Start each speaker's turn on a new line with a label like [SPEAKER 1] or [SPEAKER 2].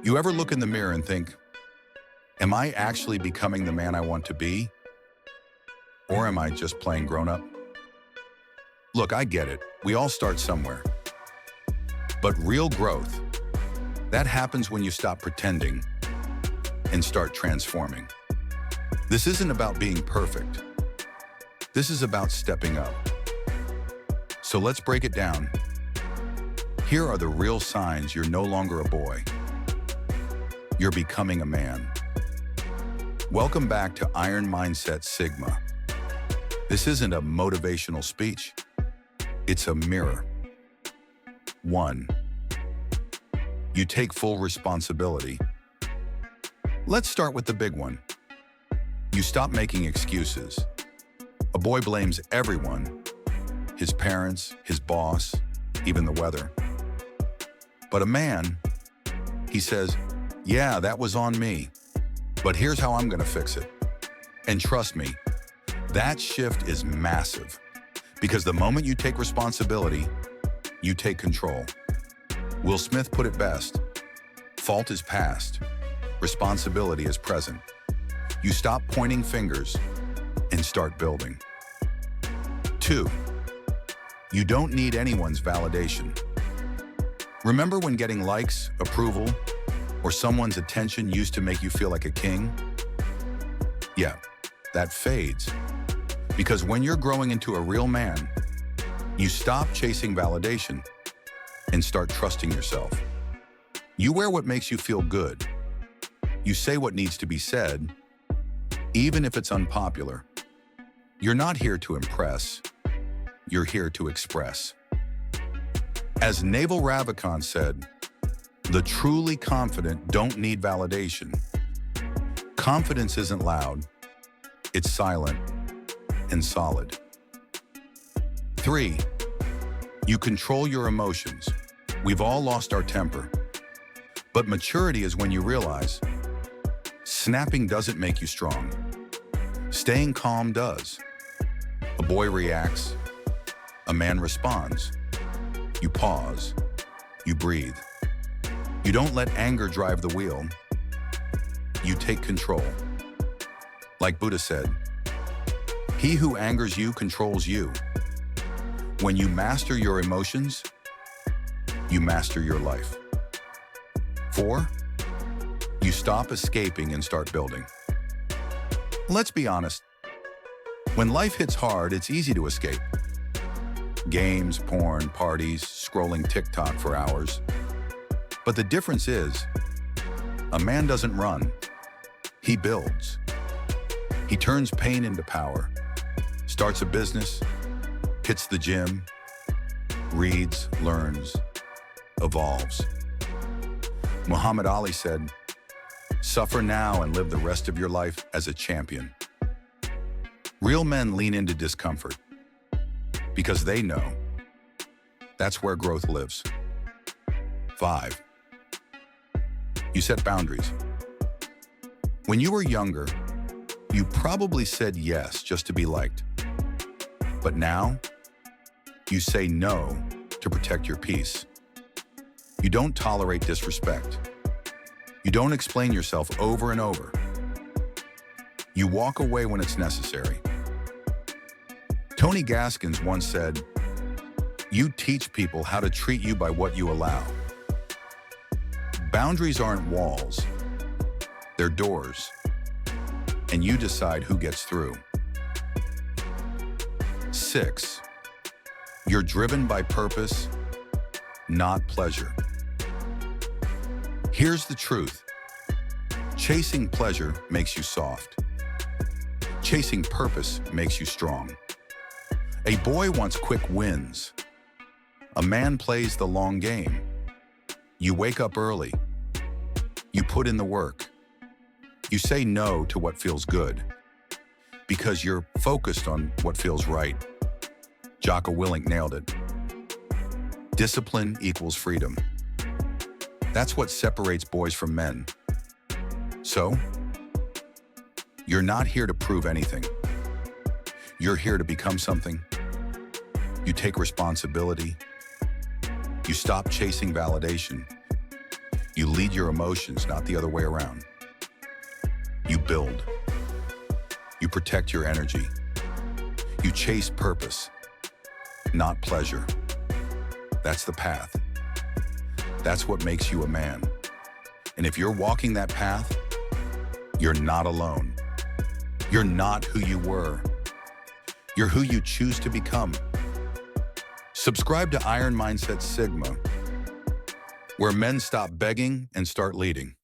[SPEAKER 1] You ever look in the mirror and think, am I actually becoming the man I want to be? Or am I just playing grown up? Look, I get it. We all start somewhere. But real growth, that happens when you stop pretending and start transforming. This isn't about being perfect. This is about stepping up. So let's break it down. Here are the real signs you're no longer a boy. You're becoming a man. Welcome back to Iron Mindset Sigma. This isn't a motivational speech. It's a mirror. 1. You take full responsibility. Let's start with the big one. You stop making excuses. A boy blames everyone, his parents, his boss, even the weather. But a man, he says, yeah, that was on me, but here's how I'm gonna fix it. And trust me, that shift is massive, because the moment you take responsibility, you take control. Will Smith put it best: fault is past, responsibility is present. You stop pointing fingers and start building. 2. You don't need anyone's validation. Remember when getting likes, approval, or someone's attention used to make you feel like a king? Yeah, that fades. Because when you're growing into a real man, you stop chasing validation and start trusting yourself. You wear what makes you feel good. You say what needs to be said, even if it's unpopular. You're not here to impress. You're here to express. As Naval Ravikant said, the truly confident don't need validation. Confidence isn't loud. It's silent and solid. 3. You control your emotions. We've all lost our temper. But maturity is when you realize snapping doesn't make you strong. Staying calm does. A boy reacts. A man responds. You pause. You breathe. You don't let anger drive the wheel. You take control. Like Buddha said, he who angers you controls you. When you master your emotions, you master your life. 4. You stop escaping and start building. Let's be honest. When life hits hard, it's easy to escape. Games, porn, parties, scrolling TikTok for hours. But the difference is, a man doesn't run. He builds. He turns pain into power, starts a business, hits the gym, reads, learns, evolves. Muhammad Ali said, suffer now and live the rest of your life as a champion. Real men lean into discomfort because they know that's where growth lives. 5. You set boundaries. When you were younger, you probably said yes just to be liked. But now, you say no to protect your peace. You don't tolerate disrespect. You don't explain yourself over and over. You walk away when it's necessary. Tony Gaskins once said, you teach people how to treat you by what you allow. Boundaries aren't walls. They're doors. And you decide who gets through. 6. You're driven by purpose, not pleasure. Here's the truth. Chasing pleasure makes you soft. Chasing purpose makes you strong. A boy wants quick wins. A man plays the long game. You wake up early. You put in the work. You say no to what feels good because you're focused on what feels right. Jocko Willink nailed it. Discipline equals freedom. That's what separates boys from men. So, you're not here to prove anything. You're here to become something. You take responsibility. You stop chasing validation. You lead your emotions, not the other way around. You build. You protect your energy. You chase purpose, not pleasure. That's the path. That's what makes you a man. And if you're walking that path, you're not alone. You're not who you were. You're who you choose to become. Subscribe to Iron Mindset Sigma, where men stop begging and start leading.